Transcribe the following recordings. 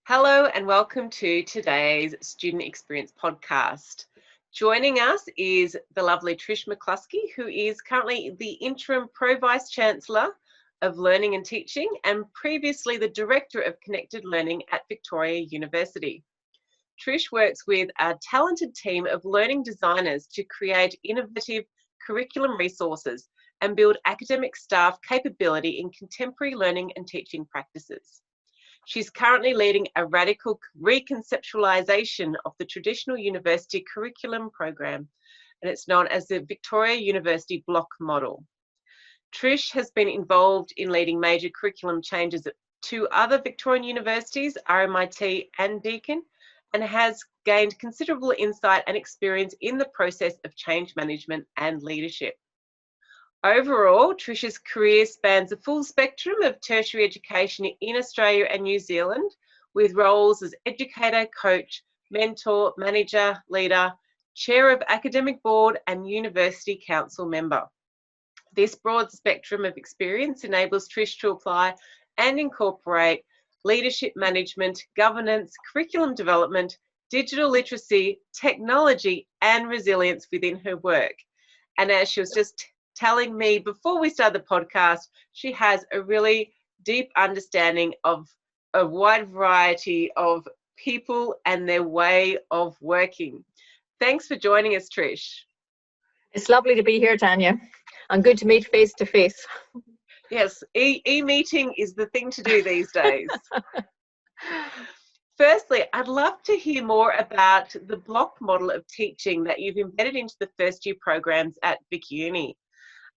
Hello and welcome to today's Student Experience podcast. Joining us is the lovely Trish McCluskey, who is currently the Interim Pro-Vice Chancellor of Learning and Teaching and previously the Director of Connected Learning at Victoria University. Trish works with a talented team of learning designers to create innovative curriculum resources and build academic staff capability in contemporary learning and teaching practices. She's currently leading a radical reconceptualisation of the traditional university curriculum program, and it's known as the Victoria University Block Model. Trish has been involved in leading major curriculum changes at two other Victorian universities, RMIT and Deakin, and has gained considerable insight and experience in the process of change management and leadership. Overall, Trish's career spans a full spectrum of tertiary education in Australia and New Zealand, with roles as educator, coach, mentor, manager, leader, chair of academic board and university council member. This broad spectrum of experience enables Trish to apply and incorporate leadership management, governance, curriculum development, digital literacy, technology and resilience within her work. And as she was just telling me before we started the podcast, she has a really deep understanding of a wide variety of people and their way of working. Thanks for joining us, Trish. It's lovely to be here, Tanya, and good to meet face to face. Yes, e-meeting is the thing to do these days. Firstly, I'd love to hear more about the block model of teaching that you've embedded into the first year programs at Vic Uni.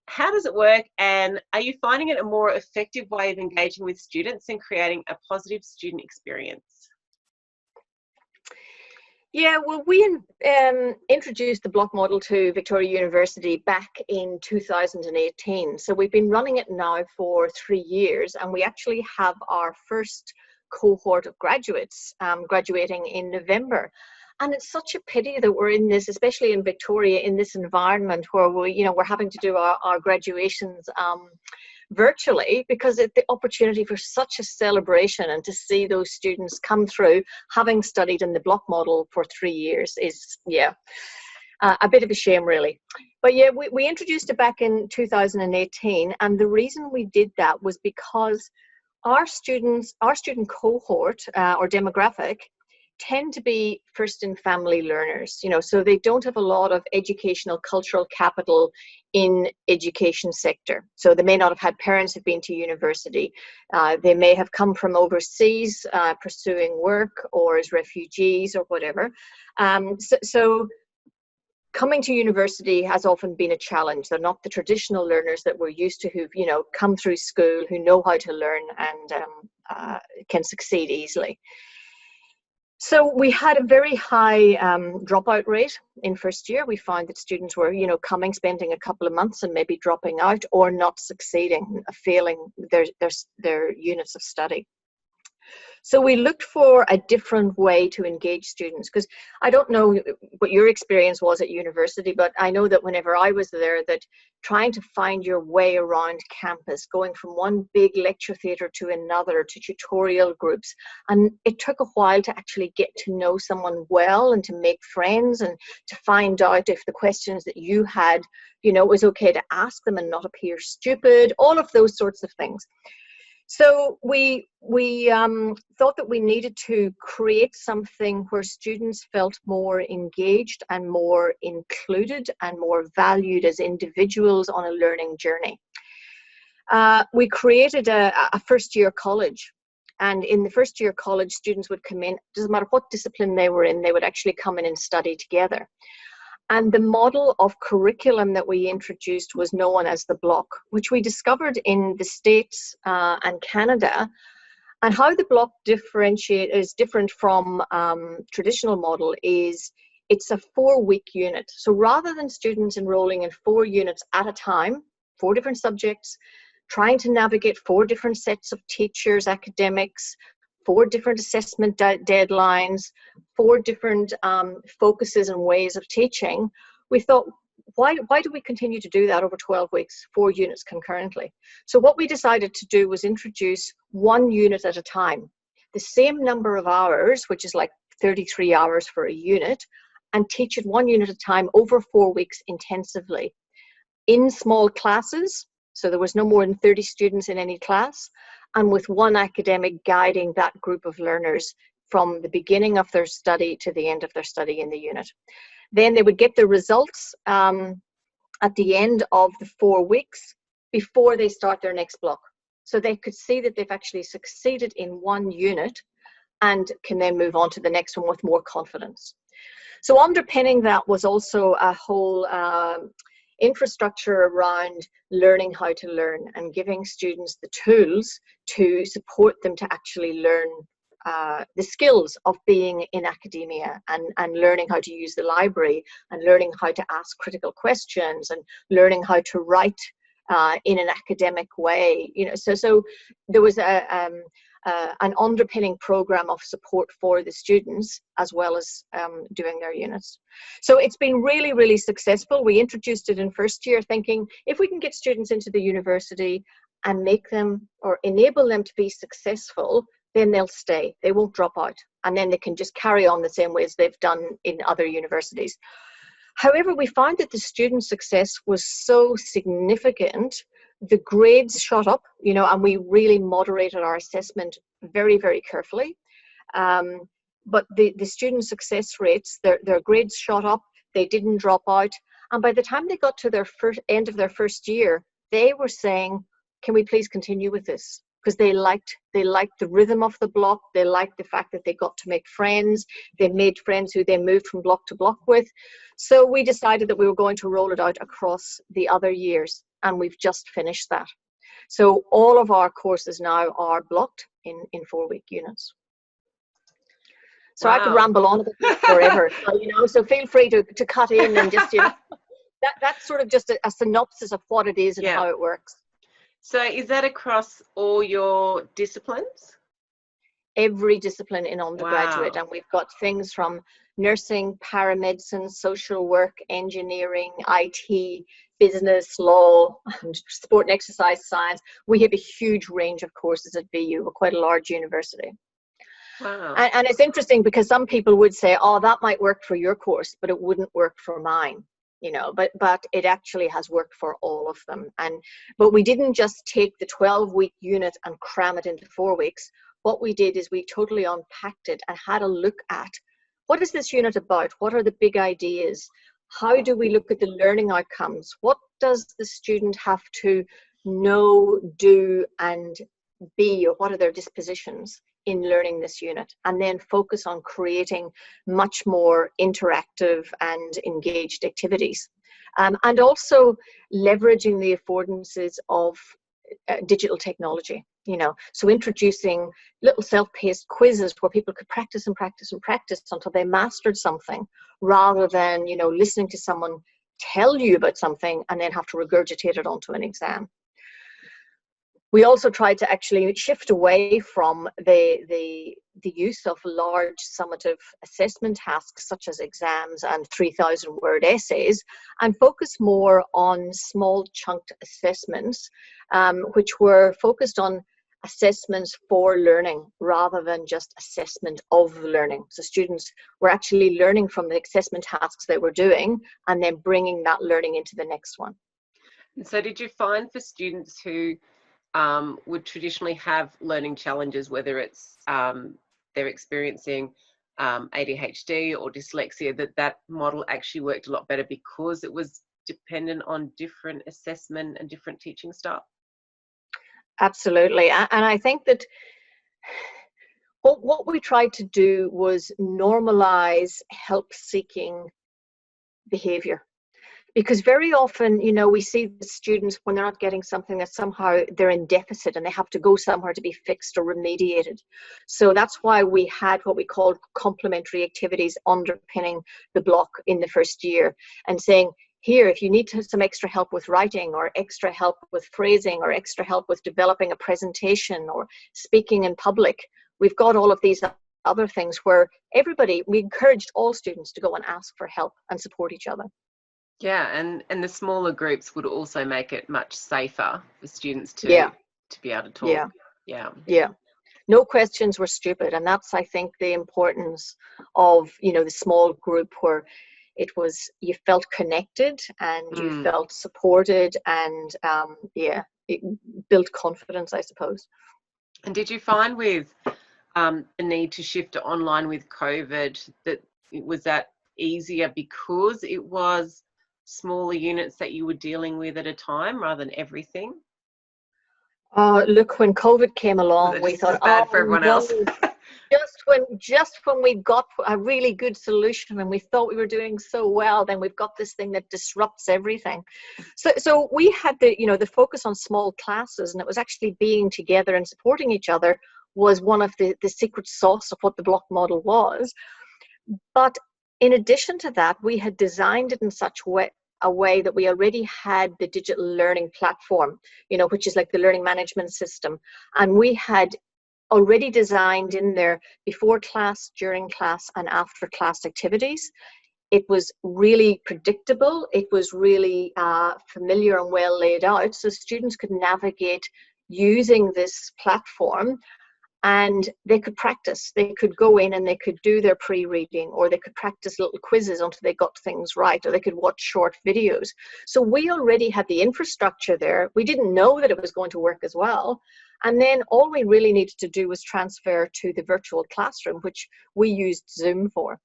How does it work, and are you finding it a more effective way of engaging with students and creating a positive student experience? Yeah, well, we introduced the block model to Victoria University back in 2018. So we've been running it now for 3 years, and we actually have our first cohort of graduates graduating in November. And it's such a pity that we're in this, especially in Victoria, in this environment where we're having to do our graduations virtually, because the opportunity for such a celebration and to see those students come through having studied in the block model for 3 years is, a bit of a shame, really. But yeah, we introduced it back in 2018, and the reason we did that was because our student cohort or demographic tend to be first in family learners, so they don't have a lot of educational cultural capital in education sector. So they may not have had parents who've been to university. They may have come from overseas pursuing work or as refugees or whatever. So coming to university has often been a challenge. They're not the traditional learners that we're used to, who've come through school, who know how to learn and can succeed easily. So we had a very high dropout rate in first year. We found that students were, coming, spending a couple of months and maybe dropping out or not succeeding, failing their units of study. So we looked for a different way to engage students, because I don't know what your experience was at university, but I know that whenever I was there, that trying to find your way around campus, going from one big lecture theatre to another, to tutorial groups, and it took a while to actually get to know someone well and to make friends and to find out if the questions that you had, it was okay to ask them and not appear stupid, all of those sorts of things. So we thought that we needed to create something where students felt more engaged and more included and more valued as individuals on a learning journey. We created a first year college. And in the first year college, students would come in, doesn't matter what discipline they were in, they would actually come in and study together. And the model of curriculum that we introduced was known as the block, which we discovered in the States and Canada. And how the block is different from traditional model is it's a 4-week unit. So rather than students enrolling in 4 units at a time, 4 different subjects, trying to navigate 4 different sets of teachers, academics, 4 different assessment deadlines, 4 different focuses and ways of teaching, we thought, why do we continue to do that over 12 weeks, 4 units concurrently? So what we decided to do was introduce 1 unit at a time. the same number of hours, which is like 33 hours for a unit, and teach it 1 unit at a time over 4 weeks intensively in small classes. So there was no more than 30 students in any class, and with one academic guiding that group of learners from the beginning of their study to the end of their study in the unit. Then they would get the results at the end of the 4 weeks before they start their next block. So they could see that they've actually succeeded in one unit and can then move on to the next one with more confidence. So underpinning that was also a whole infrastructure around learning how to learn and giving students the tools to support them to actually learn the skills of being in academia, and learning how to use the library, and learning how to ask critical questions, and learning how to write in an academic way. So there was an underpinning program of support for the students as well as doing their units. So it's been really, really successful. We introduced it in first year thinking if we can get students into the university and make them or enable them to be successful, then they'll stay, they won't drop out, and then they can just carry on the same way as they've done in other universities. However, we found that the student success was so significant, the grades shot up, and we really moderated our assessment very, very carefully. But the student success rates, their grades shot up, they didn't drop out. And by the time they got to their end of their first year, they were saying, can we please continue with this? Because they liked the rhythm of the block. They liked the fact that they got to make friends. They made friends who they moved from block to block with. So we decided that we were going to roll it out across the other years, and we've just finished that. So all of our courses now are blocked in 4-week units. So wow. I could ramble on about forever. So feel free to cut in and just, that's sort of just a synopsis of what it is and how it works. So is that across all your disciplines? Every discipline in undergraduate. Wow. And we've got things from nursing, paramedicine, social work, engineering, IT, business, law, and sport and exercise science. We have a huge range of courses at BU. We're quite a large university. Wow. And it's interesting because some people would say, oh, that might work for your course, but it wouldn't work for mine. But it actually has worked for all of them. But we didn't just take the 12-week unit and cram it into 4 weeks. What we did is we totally unpacked it and had a look at what is this unit about? What are the big ideas? How do we look at the learning outcomes? What does the student have to know, do, and be, or what are their dispositions in learning this unit? And then focus on creating much more interactive and engaged activities. And also leveraging the affordances of digital technology, so introducing little self-paced quizzes where people could practice and practice and practice until they mastered something, rather than, listening to someone tell you about something and then have to regurgitate it onto an exam. We also tried to actually shift away from the use of large summative assessment tasks such as exams and 3,000-word essays, and focus more on small chunked assessments, which were focused on assessments for learning rather than just assessment of learning. So students were actually learning from the assessment tasks they were doing and then bringing that learning into the next one. So did you find for students who would traditionally have learning challenges, whether it's they're experiencing ADHD or dyslexia, that model actually worked a lot better because it was dependent on different assessment and different teaching style? Absolutely. And I think that what we tried to do was normalize help-seeking behavior. Because very often, we see the students when they're not getting something that somehow they're in deficit and they have to go somewhere to be fixed or remediated. So that's why we had what we called complementary activities underpinning the block in the first year, and saying, here, if you need some extra help with writing or extra help with phrasing or extra help with developing a presentation or speaking in public, we've got all of these other things where we encouraged all students to go and ask for help and support each other. Yeah, and the smaller groups would also make it much safer for students to be able to talk. Yeah. No questions were stupid. And that's, I think, the importance of, the small group, where it was, you felt connected and you felt supported, and it built confidence, I suppose. And did you find with the need to shift to online with COVID that easier because it was smaller units that you were dealing with at a time rather than everything? Look, when COVID came along, we thought, bad for everyone else. just when we got a really good solution and we thought we were doing so well, then we've got this thing that disrupts everything. So we had the focus on small classes, and it was actually being together and supporting each other was one of the secret sauce of what the block model was. But in addition to that, we had designed it in such a way that we already had the digital learning platform, which is like the learning management system. And we had already designed in there before class, during class, and after class activities. It was really predictable. It was really familiar and well laid out, so students could navigate using this platform, and they could practice. They could go in and they could do their pre-reading, or they could practice little quizzes until they got things right, or they could watch short videos. So we already had the infrastructure there. We didn't know that it was going to work as well. And then all we really needed to do was transfer to the virtual classroom, which we used Zoom for.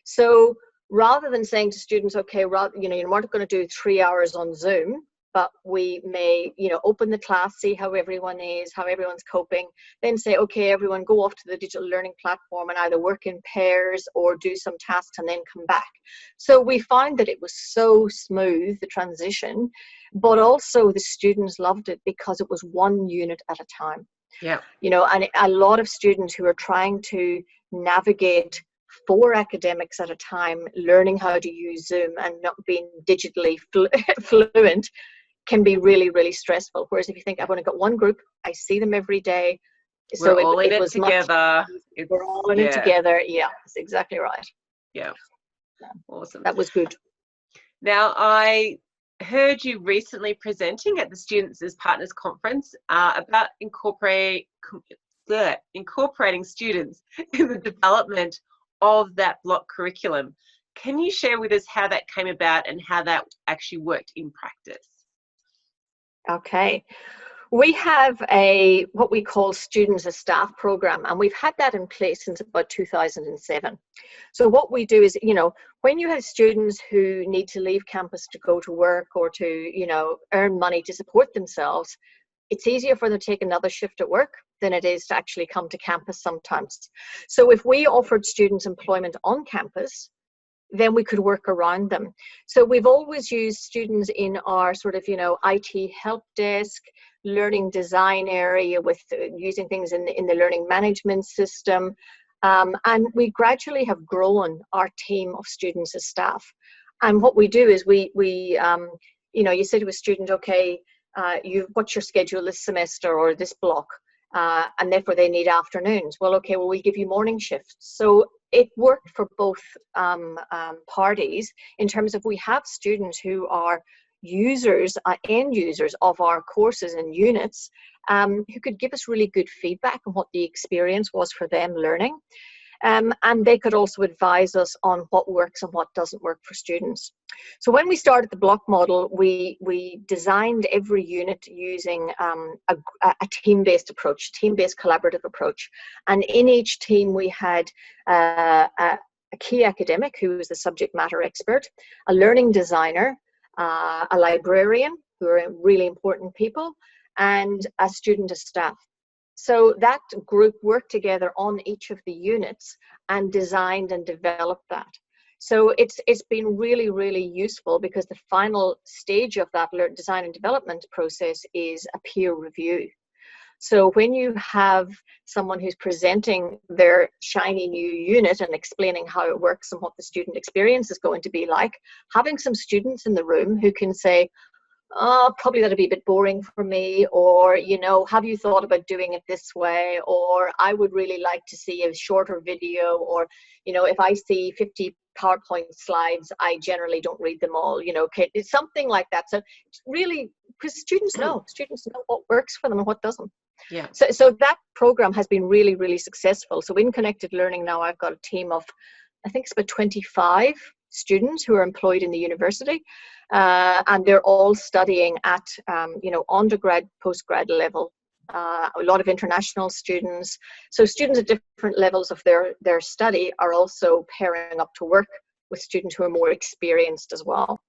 So rather than saying to students, okay, you're not going to do 3 hours on Zoom, but we may, open the class, see how everyone is, how everyone's coping, then say, okay, everyone go off to the digital learning platform and either work in pairs or do some tasks and then come back. So we found that it was so smooth, the transition, but also the students loved it because it was one unit at a time. Yeah. And a lot of students who are trying to navigate 4 academics at a time, learning how to use Zoom and not being digitally fluent, can be really, really stressful. Whereas if you think, I've only got one group, I see them every day, so we're all in it together. We're all in it together. Yeah, that's exactly right. Yeah. Awesome. That was good. Now, I heard you recently presenting at the Students as Partners conference about incorporating students in the development of that block curriculum. Can you share with us how that came about and how that actually worked in practice? Okay. We have what we call Students as Staff program, and we've had that in place since about 2007. So what we do is, when you have students who need to leave campus to go to work or to, earn money to support themselves, it's easier for them to take another shift at work than it is to actually come to campus sometimes. So if we offered students employment on campus, then we could work around them. So we've always used students in our sort of, IT help desk, learning design area with using things in the learning management system. And we gradually have grown our team of students as staff. And what we do is you say to a student, okay, what's your schedule this semester or this block? And therefore they need afternoons. Well, we give you morning shifts. So it worked for both parties in terms of we have students who are end users of our courses and units who could give us really good feedback on what the experience was for them learning. And they could also advise us on what works and what doesn't work for students. So when we started the block model, we designed every unit using a team-based approach, team-based collaborative approach. And in each team, we had a key academic who was the subject matter expert, a learning designer, a librarian, who are really important people, and a student as staff. So that group worked together on each of the units and designed and developed that. So it's been really, really useful because the final stage of that design and development process is a peer review. So when you have someone who's presenting their shiny new unit and explaining how it works and what the student experience is going to be like, having some students in the room who can say, probably that'll be a bit boring for me, or, have you thought about doing it this way? Or I would really like to see a shorter video, or, if I see 50 PowerPoint slides, I generally don't read them all, it's something like that. So really, because students know what works for them and what doesn't. Yeah. So that program has been really, really successful. So in Connected Learning now, I've got a team of, I think it's about 25 students who are employed in the university, and they're all studying at, undergrad, postgrad level. A lot of international students. So students at different levels of their study are also pairing up to work with students who are more experienced as well.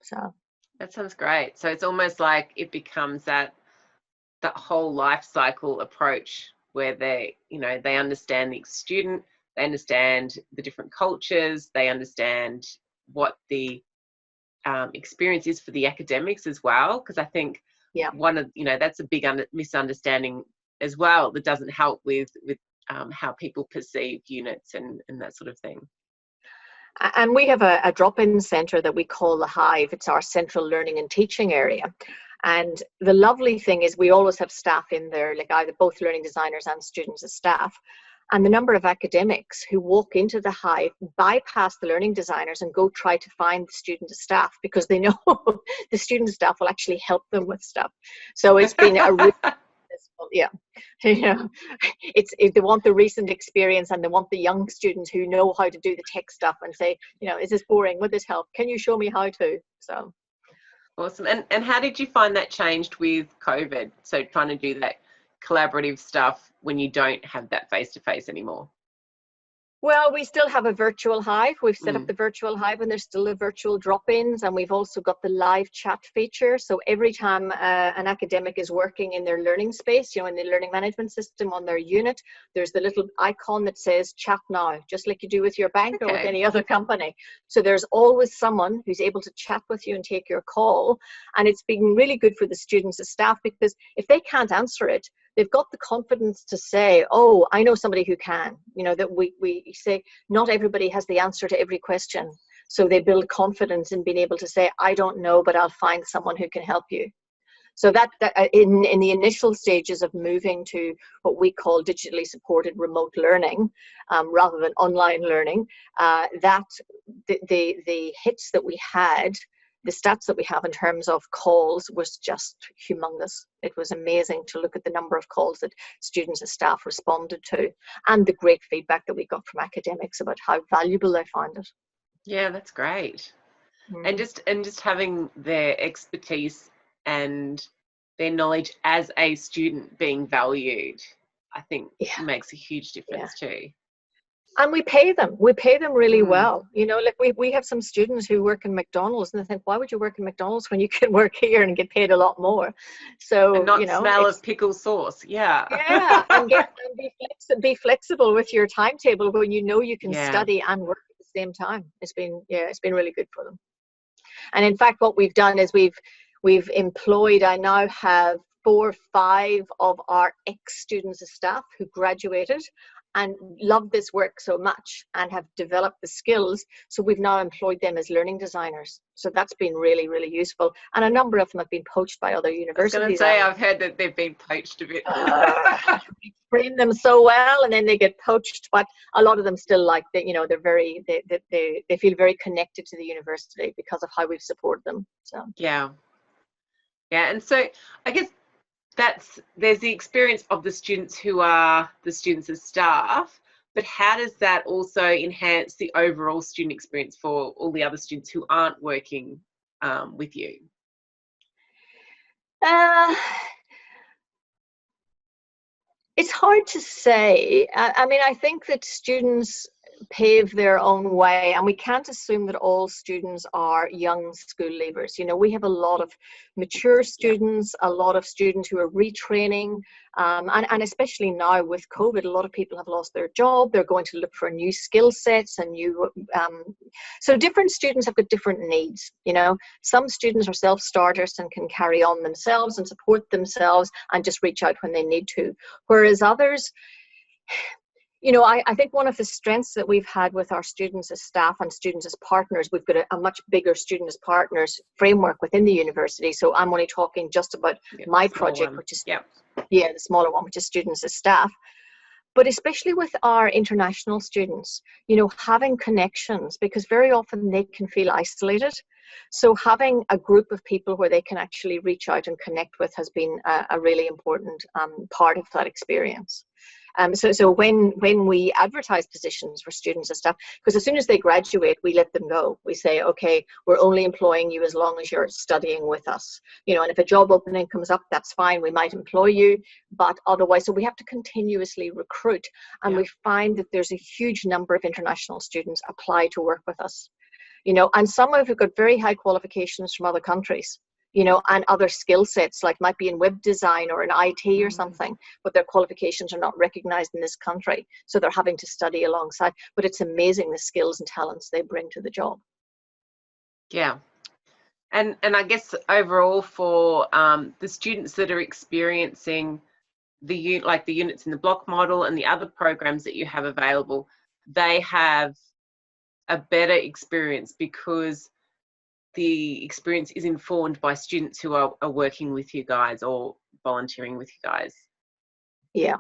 So that sounds great. So it's almost like it becomes that whole life cycle approach where they understand the student, they understand the different cultures, they understand what the experience is for the academics as well. Because I think one of, that's a big misunderstanding as well, that doesn't help with how people perceive units and that sort of thing. And we have a drop-in centre that we call the Hive. It's our central learning and teaching area. And the lovely thing is we always have staff in there, like either both learning designers and students as staff. And the number of academics who walk into the Hive, bypass the learning designers and go try to find the student staff, because they know the student staff will actually help them with stuff. So it's been a really it's if they want the recent experience and they want the young students who know how to do the tech stuff and say, is this boring? Would this help? Can you show me how to? So awesome. And how did you find that changed with COVID? So trying to do that collaborative stuff when you don't have that face-to-face anymore. Well, we still have a virtual Hive. We've set up the virtual Hive, and there's still the virtual drop-ins, and we've also got the live chat feature. So every time an academic is working in their learning space, in the learning management system on their unit, there's the little icon that says chat now, just like you do with your bank or with any other company. So there's always someone who's able to chat with you and take your call. And it's been really good for the students and staff, because if they can't answer it, they've got the confidence to say, oh, I know somebody who can. That we say not everybody has the answer to every question. So they build confidence in being able to say, I don't know, but I'll find someone who can help you. So that in the initial stages of moving to what we call digitally supported remote learning, rather than online learning, that the hits that we had, the stats that we have in terms of calls was just humongous. It was amazing to look at the number of calls that students and staff responded to, and the great feedback that we got from academics about how valuable they found it. Yeah, that's great. And just having their expertise and their knowledge as a student being valued, I think makes a huge difference too. And we pay them really well. Like we have some students who work in McDonald's, and they think, why would you work in McDonald's when you can work here and get paid a lot more? So and not smell of pickle sauce. And be flexible with your timetable when you can study and work at the same time. It's been really good for them. And in fact, what we've done is we've employed, I now have 4 or 5 of our ex-students as staff who graduated and love this work so much and have developed the skills. So we've now employed them as learning designers. So that's been really, really useful. And a number of them have been poached by other universities. I was going to say, I've heard that they've been poached a bit. We train them so well, and then they get poached. But a lot of them still like that. They feel very connected to the university because of how we've supported them. So yeah. And so I guess there's the experience of the students who are the students as staff, but how does that also enhance the overall student experience for all the other students who aren't working with you? It's hard to say. I think that students pave their own way, and we can't assume that all students are young school leavers. We have a lot of mature students, a lot of students who are retraining, and especially now with COVID, a lot of people have lost their job. They're going to look for new skill sets and new so different students have got different needs. Some students are self-starters and can carry on themselves and support themselves and just reach out when they need to, whereas others, I think one of the strengths that we've had with our students as staff and students as partners, we've got a much bigger student as partners framework within the university. So I'm only talking just about my project, which is the smaller one, which is students as staff. But especially with our international students, having connections, because very often they can feel isolated. So having a group of people where they can actually reach out and connect with has been a really important part of that experience. So when we advertise positions for students and stuff, because as soon as they graduate, we let them go. We say, okay, we're only employing you as long as you're studying with us. You know, and if a job opening comes up, that's fine. We might employ you, but otherwise, so we have to continuously recruit. And we find that there's a huge number of international students apply to work with us. You know, and some have got very high qualifications from other countries, you know, and other skill sets, like might be in web design or in IT or something, but their qualifications are not recognized in this country. So they're having to study alongside. But it's amazing the skills and talents they bring to the job. Yeah. And I guess overall for the students that are experiencing the units in the block model and the other programs that you have available, they have a better experience because the experience is informed by students who are working with you guys or volunteering with you guys. Yeah.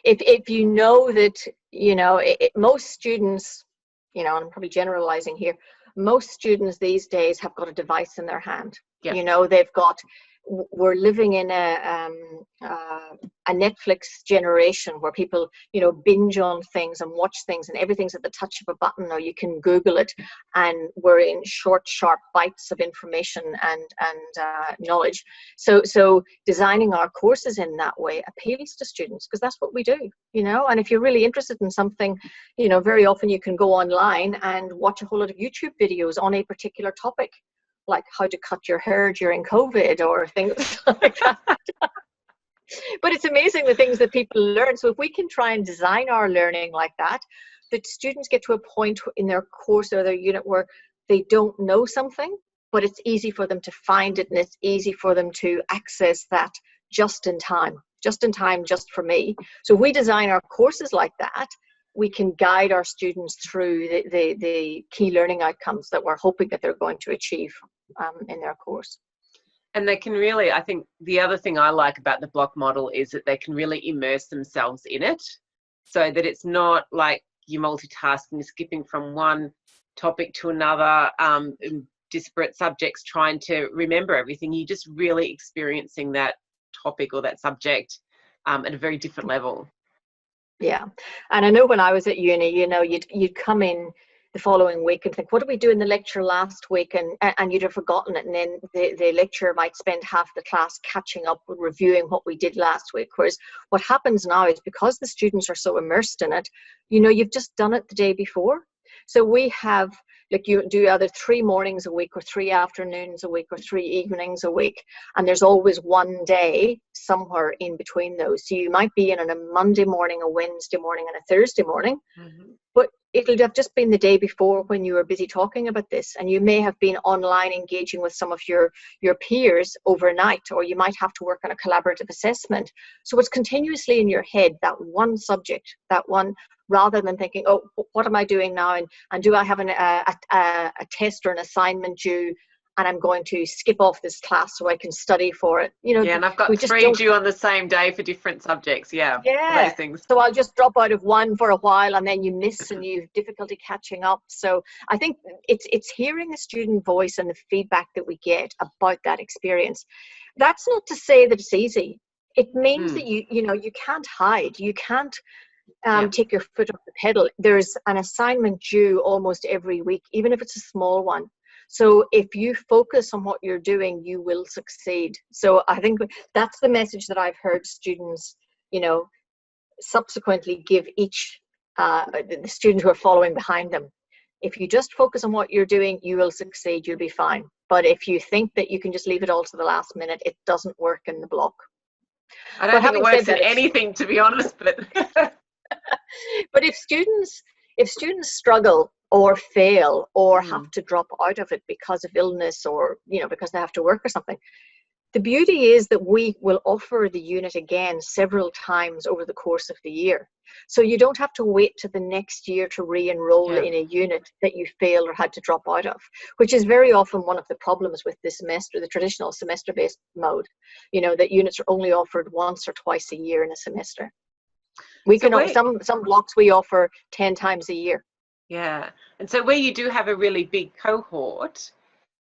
If you know that, you know, most students, you know, and I'm probably generalizing here, most students these days have got a device in their hand. Yeah. You know, we're living in a Netflix generation where people, you know, binge on things and watch things, and everything's at the touch of a button, or you can Google it, and we're in short, sharp bites of information and knowledge. So designing our courses in that way appeals to students because that's what we do, you know. And if you're really interested in something, you know, very often you can go online and watch a whole lot of YouTube videos on a particular topic, like how to cut your hair during COVID or things like that. But it's amazing the things that people learn. So if we can try and design our learning like that students get to a point in their course or their unit where they don't know something, but it's easy for them to find it, and it's easy for them to access that just in time, just for me. So if we design our courses like that, we can guide our students through the key learning outcomes that we're hoping that they're going to achieve in their course. And they can really, I think the other thing I like about the block model is that they can really immerse themselves in it, so that it's not like you're multitasking, skipping from one topic to another, disparate subjects, trying to remember everything. You're just really experiencing that topic or that subject at a very different level. Yeah. And I know when I was at uni, you know, you'd come in the following week and think, what did we do in the lecture last week? And you'd have forgotten it. And then the lecturer might spend half the class catching up with reviewing what we did last week. Whereas what happens now is because the students are so immersed in it, you know, you've just done it the day before. So we have, like, you do either 3 mornings a week or 3 afternoons a week or 3 evenings a week. And there's always one day somewhere in between those. So you might be in on a Monday morning, a Wednesday morning, and a Thursday morning. But it'll have just been the day before when you were busy talking about this, and you may have been online engaging with some of your peers overnight, or you might have to work on a collaborative assessment. So it's continuously in your head, that one subject, that one, rather than thinking, oh, what am I doing now, and do I have a test or an assignment due, and I'm going to skip off this class so I can study for it. You know, yeah, and I've got 3 due on the same day for different subjects. Yeah. Those things. So I'll just drop out of one for a while, and then you miss and you have difficulty catching up. So I think it's hearing the student voice and the feedback that we get about that experience. That's not to say that it's easy. It means that you know, you can't hide. You can't take your foot off the pedal. There's an assignment due almost every week, even if it's a small one. So if you focus on what you're doing, you will succeed. So I think that's the message that I've heard students, you know, subsequently give each the students who are following behind them. If you just focus on what you're doing, you will succeed. You'll be fine. But if you think that you can just leave it all to the last minute, it doesn't work in the block. I don't think it works in anything, to be honest. But but if students struggle or fail or have to drop out of it because of illness, or, you know, because they have to work or something, the beauty is that we will offer the unit again several times over the course of the year. So you don't have to wait to the next year to re-enroll in a unit that you failed or had to drop out of, which is very often one of the problems with this semester, the traditional semester-based mode, you know, that units are only offered once or twice a year in a semester. We can some blocks we offer 10 times a year. Yeah. And so where you do have a really big cohort,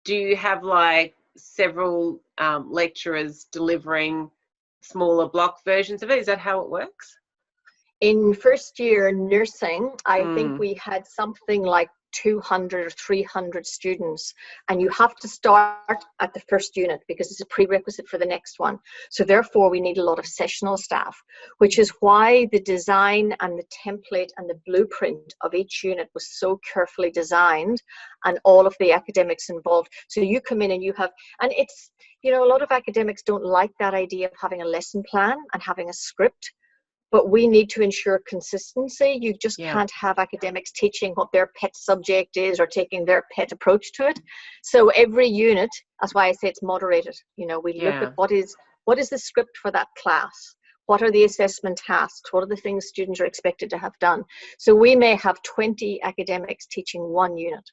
do you have like several lecturers delivering smaller block versions of it? Is that how it works? In first year nursing, I think Mm. we had something like 200 or 300 students, and you have to start at the first unit because it's a prerequisite for the next one. So therefore we need a lot of sessional staff, which is why the design and the template and the blueprint of each unit was so carefully designed, and all of the academics involved. So you come in and you have, and it's, you know, a lot of academics don't like that idea of having a lesson plan and having a script. But we need to ensure consistency. You just can't have academics teaching what their pet subject is or taking their pet approach to it. So every unit, that's why I say it's moderated. You know, we look at what is the script for that class? What are the assessment tasks? What are the things students are expected to have done? So we may have 20 academics teaching one unit.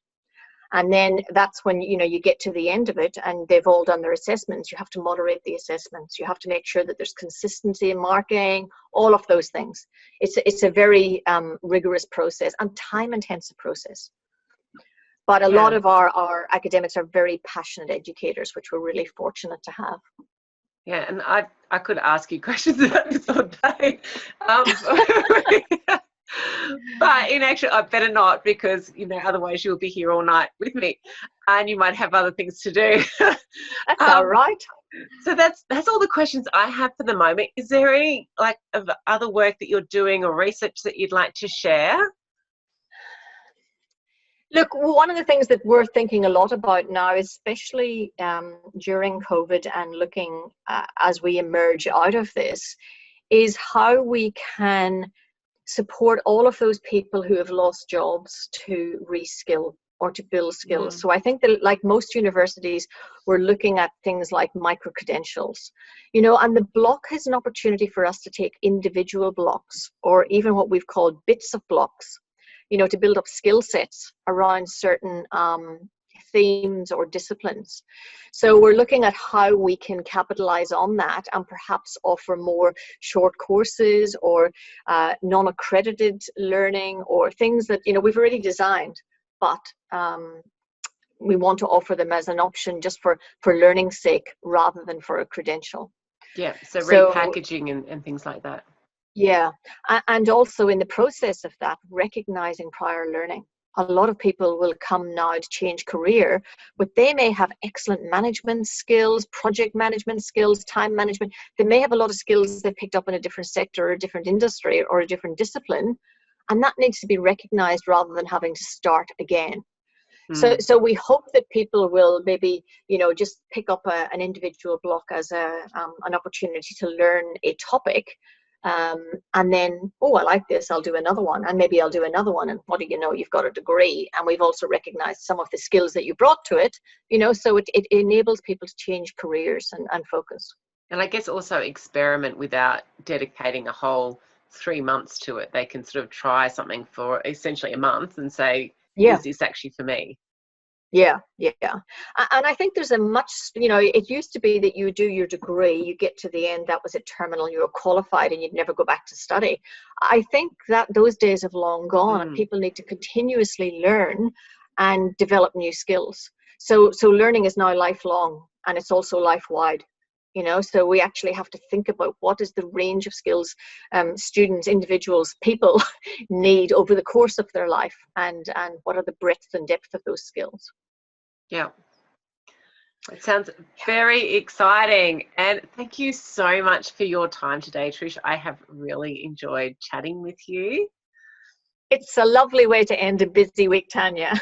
And then that's when, you know, you get to the end of it and they've all done their assessments. You have to moderate the assessments. You have to make sure that there's consistency in marking, all of those things. It's a very rigorous process and time-intensive process. But a lot of our academics are very passionate educators, which we're really fortunate to have. Yeah, and I could ask you questions about this all day. But in actual, I better not, because, you know, otherwise you'll be here all night with me and you might have other things to do. That's all right. So that's all the questions I have for the moment. Is there any like of other work that you're doing or research that you'd like to share? Look, one of the things that we're thinking a lot about now, especially during COVID and looking as we emerge out of this, is how we can support all of those people who have lost jobs to reskill or to build skills. So I think that, like most universities, we're looking at things like micro-credentials, you know, and the block is an opportunity for us to take individual blocks or even what we've called bits of blocks, you know, to build up skill sets around certain themes or disciplines. So we're looking at how we can capitalize on that and perhaps offer more short courses or non-accredited learning or things that, you know, we've already designed, but we want to offer them as an option just for learning's sake rather than for a credential. Yeah, so repackaging and things like that. Yeah, and also in the process of that, recognizing prior learning. A lot of people will come now to change career, but they may have excellent management skills, project management skills, time management. They may have a lot of skills they picked up in a different sector or a different industry or a different discipline, and that needs to be recognized rather than having to start again. So we hope that people will maybe, you know, just pick up an individual block as an opportunity to learn a topic. And then, oh, I like this, I'll do another one, and maybe I'll do another one, and what do you know, you've got a degree, and we've also recognized some of the skills that you brought to it, you know, so it enables people to change careers and focus. And I guess also experiment without dedicating a whole 3 months to it. They can sort of try something for essentially a month and say, is this actually for me? Yeah. And I think there's a much, you know, it used to be that you do your degree, you get to the end, that was it, terminal, you were qualified and you'd never go back to study. I think that those days have long gone and people need to continuously learn and develop new skills. So learning is now lifelong and it's also life-wide. You know, so we actually have to think about what is the range of skills students, individuals, people need over the course of their life, and what are the breadth and depth of those skills. Yeah, it sounds very exciting. And thank you so much for your time today, Trish. I have really enjoyed chatting with you. It's a lovely way to end a busy week, Tanya.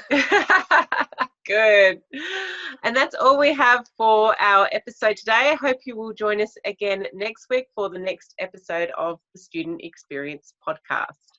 Good. And that's all we have for our episode today. I hope you will join us again next week for the next episode of the Student Experience Podcast.